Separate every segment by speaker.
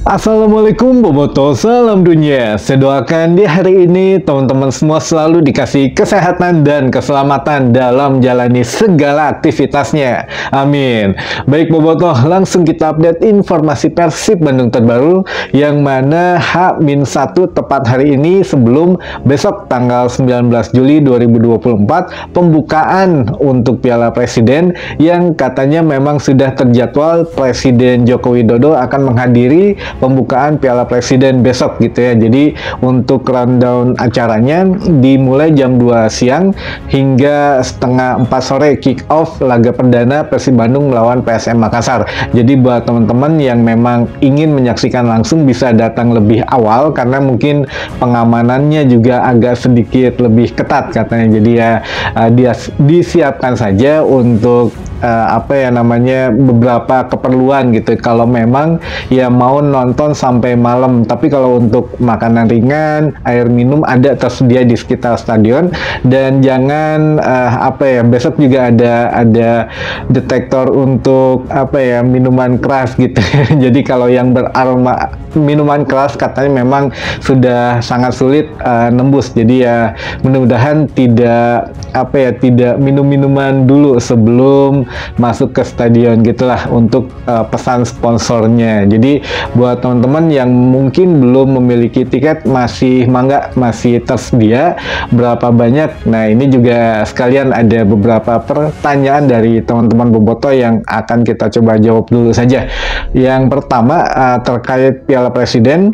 Speaker 1: Assalamualaikum Boboto, salam dunia. Saya doakan di hari ini teman-teman semua selalu dikasih kesehatan dan keselamatan dalam jalani segala aktivitasnya. Amin. Baik Boboto, langsung kita update informasi Persib Bandung terbaru yang mana H-1 tepat hari ini sebelum besok tanggal 19 Juli 2024 pembukaan untuk Piala Presiden yang katanya memang sudah terjadwal Presiden Joko Widodo akan menghadiri pembukaan Piala Presiden besok gitu ya. Jadi untuk rundown acaranya dimulai jam 2 siang hingga setengah 4 sore kick off laga perdana Persib Bandung melawan PSM Makassar. Jadi buat teman-teman yang memang ingin menyaksikan langsung bisa datang lebih awal karena mungkin pengamanannya juga agak sedikit lebih ketat katanya. Jadi ya dia disiapkan saja untuk beberapa keperluan gitu kalau memang ya mau nonton sampai malam. Tapi kalau untuk makanan ringan, air minum ada tersedia di sekitar stadion. Dan jangan besok juga ada detektor untuk minuman keras gitu. Jadi kalau yang beraroma minuman keras katanya memang sudah sangat sulit nembus. Jadi ya mudah-mudahan tidak minum minuman dulu sebelum masuk ke stadion gitulah untuk pesan sponsornya. Jadi buat teman-teman yang mungkin belum memiliki tiket masih tersedia berapa banyak. Nah ini juga sekalian ada beberapa pertanyaan dari teman-teman Boboto yang akan kita coba jawab dulu saja. Yang pertama terkait Piala Presiden.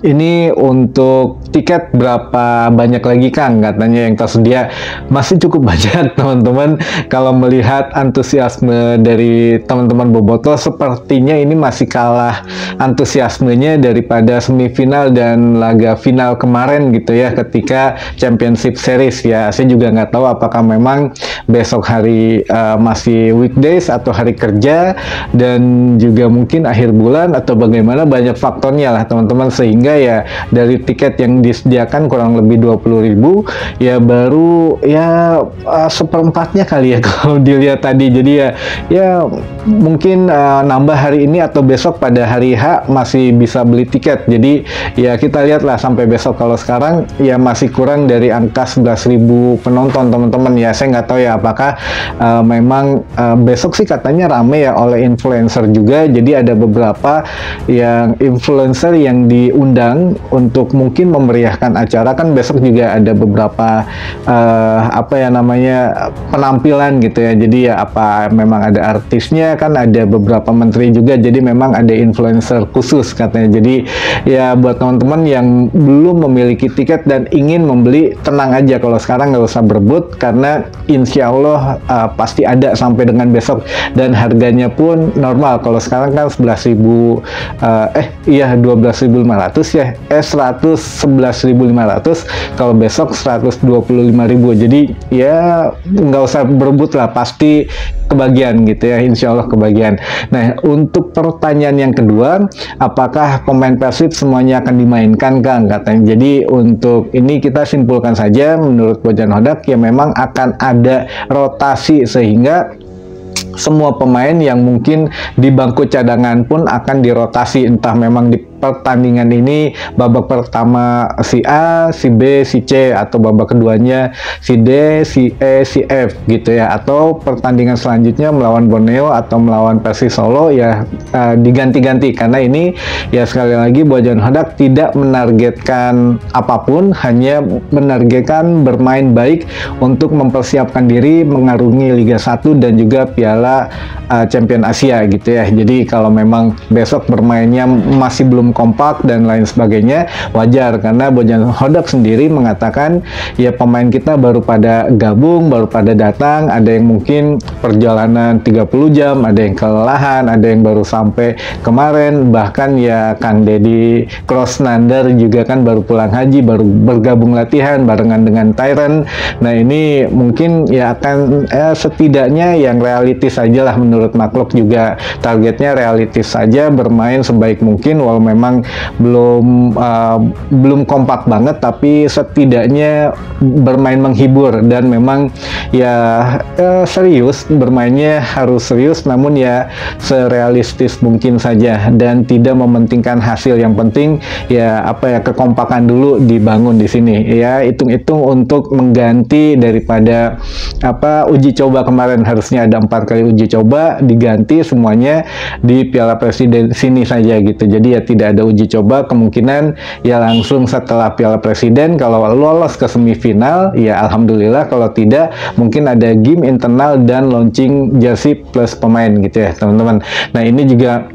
Speaker 1: Ini untuk tiket berapa banyak lagi Kang? Katanya yang tersedia masih cukup banyak teman-teman. Kalau melihat antusiasme dari teman-teman Boboto sepertinya ini masih kalah antusiasmenya daripada semifinal dan laga final kemarin gitu ya ketika Championship Series ya. Saya juga nggak tahu apakah memang besok hari masih weekdays atau hari kerja dan juga mungkin akhir bulan atau bagaimana, banyak faktornya lah teman-teman, sehingga ya dari tiket yang disediakan kurang lebih 20.000 ya baru ya seperempatnya kali ya kalau dilihat tadi. Jadi ya mungkin nambah hari ini atau besok pada hari H masih bisa beli tiket. Jadi ya kita lihatlah sampai besok. Kalau sekarang ya masih kurang dari angka 11.000 penonton teman-teman ya. Saya nggak tahu ya apakah memang besok sih katanya rame ya oleh influencer juga. Jadi ada beberapa yang influencer yang diundang untuk mungkin memeriahkan acara. Kan besok juga ada beberapa penampilan gitu ya. Jadi ya memang ada artisnya, kan ada beberapa menteri juga. Jadi memang ada influencer khusus katanya. Jadi ya buat teman-teman yang belum memiliki tiket dan ingin membeli, tenang aja, kalau sekarang nggak usah berebut karena insya Allah pasti ada sampai dengan besok dan harganya pun normal. Kalau sekarang kan 12.500 ya, 111.500. Kalau besok 125.000. Jadi ya nggak usah berebut lah, pasti kebagian gitu ya, insya Allah kebagian. Nah untuk pertanyaan yang kedua, apakah pemain Persib semuanya akan dimainkan Kang katanya. Jadi untuk ini kita simpulkan saja menurut Bojan Hodak ya memang akan ada rotasi, sehingga semua pemain yang mungkin di bangku cadangan pun akan dirotasi, entah memang di pertandingan ini babak pertama si A, si B, si C, atau babak keduanya si D, si E, si F gitu ya, atau pertandingan selanjutnya melawan Borneo atau melawan Persis Solo ya diganti-ganti. Karena ini ya sekali lagi Bojan Hodak tidak menargetkan apapun, hanya menargetkan bermain baik untuk mempersiapkan diri mengarungi Liga 1 dan juga Piala Champion Asia gitu ya. Jadi kalau memang besok bermainnya masih belum kompak dan lain sebagainya, wajar, karena Bojan Hodak sendiri mengatakan ya pemain kita baru pada gabung, baru pada datang, ada yang mungkin perjalanan 30 jam, ada yang kelelahan, ada yang baru sampai kemarin, bahkan ya Kang Deddy Krosnander juga kan baru pulang haji, baru bergabung latihan barengan dengan Tyron. Nah ini mungkin ya akan setidaknya yang realistis saja lah, menurut Makluk juga targetnya realistis saja, bermain sebaik mungkin, walau memang memang belum kompak banget, tapi setidaknya bermain menghibur dan memang ya serius, bermainnya harus serius namun ya serealistis mungkin saja dan tidak mementingkan hasil. Yang penting ya kekompakan dulu dibangun di sini ya, hitung-hitung untuk mengganti daripada uji coba kemarin. Harusnya ada 4 kali uji coba, diganti semuanya di Piala Presiden sini saja gitu. Jadi ya tidak ada uji coba, kemungkinan ya langsung setelah Piala Presiden. Kalau lolos ke semifinal ya alhamdulillah, kalau tidak mungkin ada game internal dan launching jersey plus pemain gitu ya teman-teman. Nah ini juga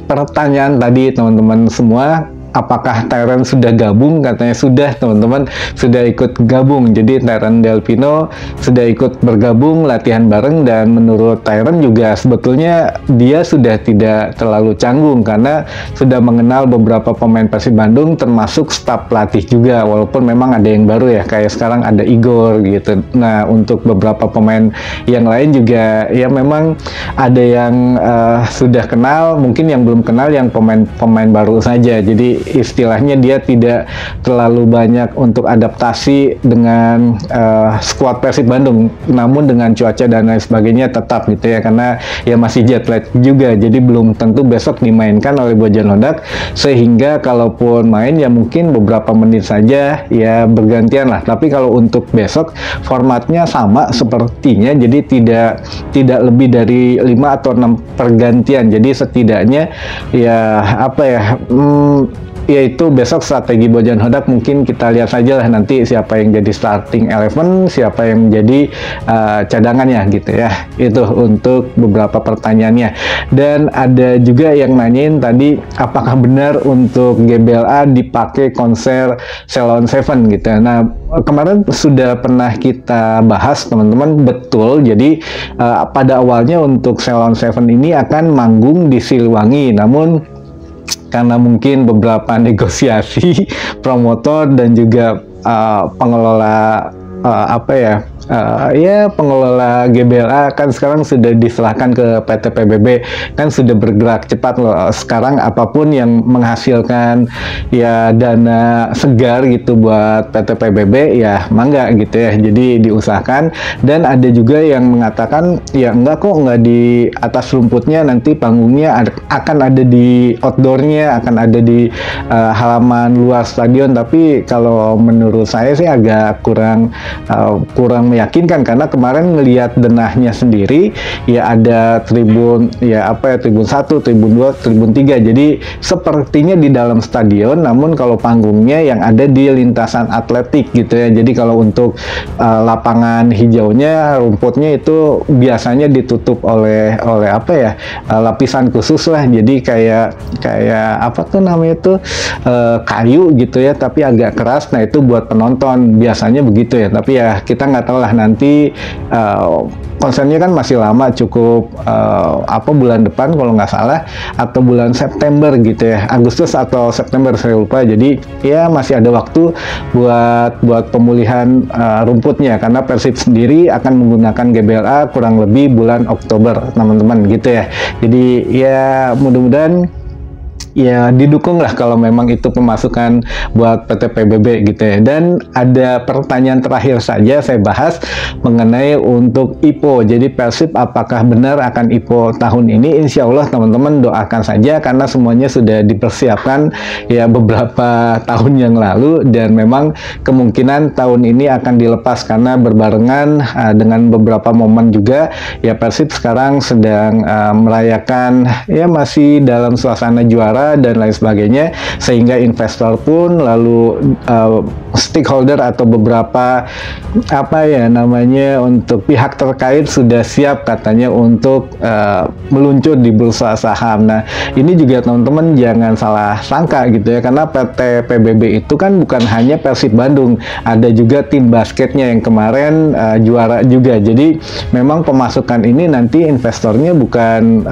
Speaker 1: pertanyaan tadi teman-teman semua, apakah Tyron sudah gabung? Katanya sudah teman-teman, sudah ikut gabung. Jadi Tyron Delpino sudah ikut bergabung latihan bareng, dan menurut Tyron juga sebetulnya dia sudah tidak terlalu canggung karena sudah mengenal beberapa pemain Persib Bandung termasuk staf pelatih juga, walaupun memang ada yang baru ya, kayak sekarang ada Igor gitu. Nah untuk beberapa pemain yang lain juga ya memang ada yang sudah kenal, mungkin yang belum kenal yang pemain baru saja. Jadi istilahnya dia tidak terlalu banyak untuk adaptasi dengan skuad Persib Bandung, namun dengan cuaca dan lain sebagainya tetap gitu ya, karena ya masih jet lag juga, jadi belum tentu besok dimainkan oleh Bojan Hodak, sehingga kalaupun main ya mungkin beberapa menit saja ya bergantian lah. Tapi kalau untuk besok formatnya sama sepertinya, jadi tidak lebih dari 5 atau 6 pergantian. Jadi setidaknya ya yaitu besok strategi Bojan Hodak mungkin kita lihat saja lah nanti siapa yang jadi starting 11, siapa yang menjadi cadangannya gitu ya. Itu untuk beberapa pertanyaannya. Dan ada juga yang nanyain tadi, apakah benar untuk GBLA dipakai konser Ceylon Seven gitu. Nah kemarin sudah pernah kita bahas teman-teman, betul. Jadi pada awalnya untuk Ceylon Seven ini akan manggung di Siliwangi, namun karena mungkin beberapa negosiasi promotor dan juga pengelola pengelola GBLA kan sekarang sudah diserahkan ke PT PBB, kan sudah bergerak cepat loh. Sekarang apapun yang menghasilkan ya dana segar gitu buat PT PBB ya mangga gitu ya, jadi diusahakan. Dan ada juga yang mengatakan ya enggak kok, enggak di atas rumputnya, nanti panggungnya akan ada di outdoornya, akan ada di halaman luar stadion. Tapi kalau menurut saya sih agak kurang meyakinkan, karena kemarin ngelihat denahnya sendiri ya ada tribun tribun 1, tribun 2, tribun 3. Jadi sepertinya di dalam stadion, namun kalau panggungnya yang ada di lintasan atletik gitu ya. Jadi kalau untuk lapangan hijaunya, rumputnya itu biasanya ditutup oleh lapisan khusus lah. Jadi kayak kayu gitu ya, tapi agak keras. Nah itu buat penonton biasanya begitu ya. Tapi ya kita nggak tahu lah nanti, konsernya kan masih lama, cukup bulan depan kalau nggak salah, atau bulan September gitu ya, Agustus atau September saya lupa. Jadi ya masih ada waktu buat pemulihan rumputnya, karena Persib sendiri akan menggunakan GBLA kurang lebih bulan Oktober teman-teman gitu ya. Jadi ya mudah-mudahan ya didukung lah kalau memang itu pemasukan buat PT PBB gitu ya. Dan ada pertanyaan terakhir saja saya bahas mengenai untuk IPO. Jadi Persib apakah benar akan IPO tahun ini? Insya Allah teman-teman doakan saja, karena semuanya sudah dipersiapkan ya beberapa tahun yang lalu, dan memang kemungkinan tahun ini akan dilepas karena berbarengan dengan beberapa momen juga ya. Persib sekarang sedang merayakan ya masih dalam suasana juara dan lain sebagainya, sehingga investor pun lalu stakeholder atau beberapa untuk pihak terkait sudah siap katanya untuk meluncur di bursa saham. Nah ini juga teman-teman jangan salah sangka gitu ya, karena PT PBB itu kan bukan hanya Persib Bandung, ada juga tim basketnya yang kemarin juara juga. Jadi memang pemasukan ini nanti investornya bukan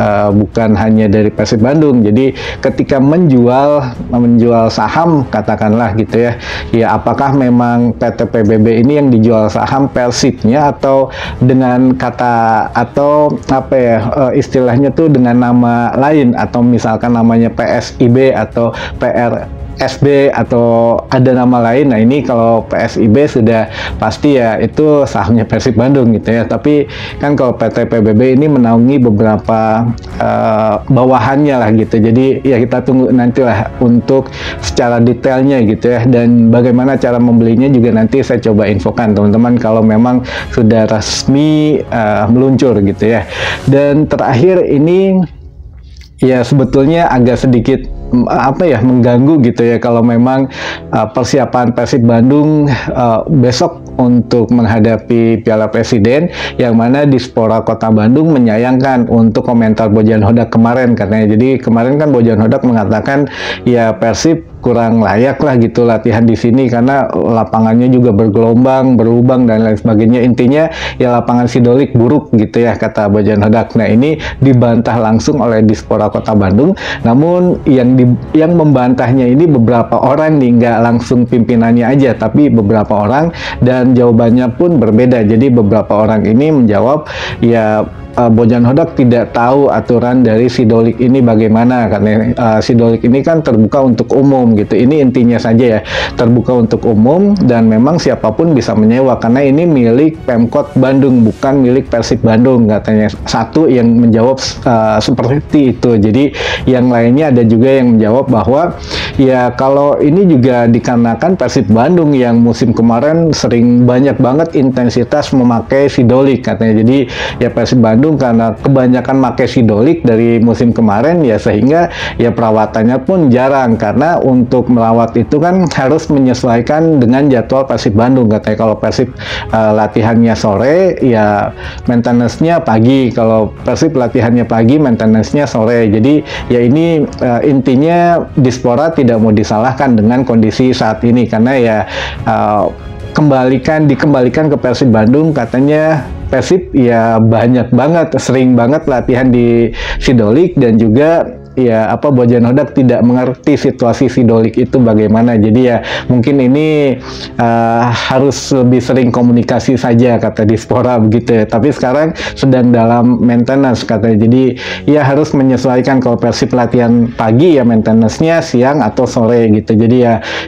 Speaker 1: hanya dari Persib Bandung. Jadi ketika menjual saham katakanlah gitu ya, ya apakah memang PT PBB ini yang dijual saham Persibnya atau dengan kata atau apa ya istilahnya tuh dengan nama lain, atau misalkan namanya PSIB atau PRSB atau ada nama lain. Nah ini kalau PSIB sudah pasti ya itu sahamnya Persib Bandung gitu ya, tapi kan kalau PT PBB ini menaungi beberapa bawahannya lah gitu. Jadi ya kita tunggu nantilah untuk secara detailnya gitu ya, dan bagaimana cara membelinya juga nanti saya coba infokan teman-teman kalau memang sudah resmi meluncur gitu ya. Dan terakhir ini ya sebetulnya agak sedikit apa ya mengganggu gitu ya kalau memang persiapan Persib Bandung besok untuk menghadapi Piala Presiden, yang mana Dispora Kota Bandung menyayangkan untuk komentar Bojan Hodak kemarin, karena jadi kemarin kan Bojan Hodak mengatakan ya Persib kurang layak lah gitu latihan di sini karena lapangannya juga bergelombang, berlubang dan lain sebagainya. Intinya ya lapangan Sidolik buruk gitu ya kata Bojan Hodak. Nah ini dibantah langsung oleh Dispora Kota Bandung. Namun yang membantahnya ini beberapa orang nih, nggak langsung pimpinannya aja, tapi beberapa orang, dan jawabannya pun berbeda. Jadi beberapa orang ini menjawab ya Bojan Hodak tidak tahu aturan dari Sidolik ini bagaimana, karena Sidolik ini kan terbuka untuk umum gitu. Ini intinya saja ya, terbuka untuk umum dan memang siapapun bisa menyewa karena ini milik Pemkot Bandung, bukan milik Persib Bandung katanya. Satu yang menjawab seperti itu. Jadi yang lainnya ada juga yang menjawab bahwa ya kalau ini juga dikarenakan Persib Bandung yang musim kemarin sering banyak banget intensitas memakai Sidolik katanya. Jadi ya Persib Bandung karena kebanyakan pakai Sidolik dari musim kemarin ya, sehingga ya perawatannya pun jarang karena untuk merawat itu kan harus menyesuaikan dengan jadwal Persib Bandung katanya. Kalau Persib latihannya sore ya maintenance-nya pagi, kalau Persib latihannya pagi maintenance-nya sore. Jadi ya ini intinya Dispora tidak mau disalahkan dengan kondisi saat ini karena ya dikembalikan ke Persib Bandung. Katanya Persib ya banyak banget, sering banget latihan di Sidolik, dan juga ya Bojan Hodak tidak mengerti situasi Sidolik itu bagaimana. Jadi ya mungkin ini harus lebih sering komunikasi saja kata Dispora begitu ya. Tapi sekarang sedang dalam maintenance katanya. Jadi ya harus menyesuaikan, kalau Persib latihan pagi ya maintenance-nya siang atau sore gitu. Jadi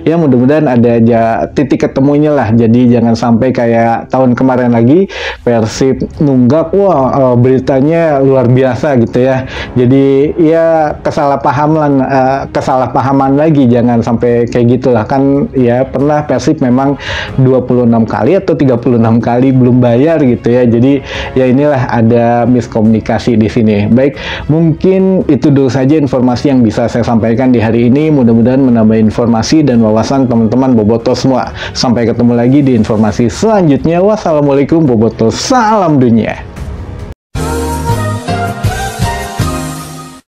Speaker 1: ya mudah-mudahan ada aja titik ketemunya lah. Jadi jangan sampai kayak tahun kemarin lagi Persib nunggak, wah beritanya luar biasa gitu ya. Jadi ya kesalahpahaman lagi, jangan sampai kayak gitulah. Kan ya pernah Persib memang 26 kali atau 36 kali belum bayar gitu ya. Jadi ya inilah ada miskomunikasi di sini. Baik, mungkin itu dulu saja informasi yang bisa saya sampaikan di hari ini. Mudah-mudahan menambah informasi dan wawasan teman-teman Boboto semua. Sampai ketemu lagi di informasi selanjutnya. Wassalamualaikum Boboto, salam dunia.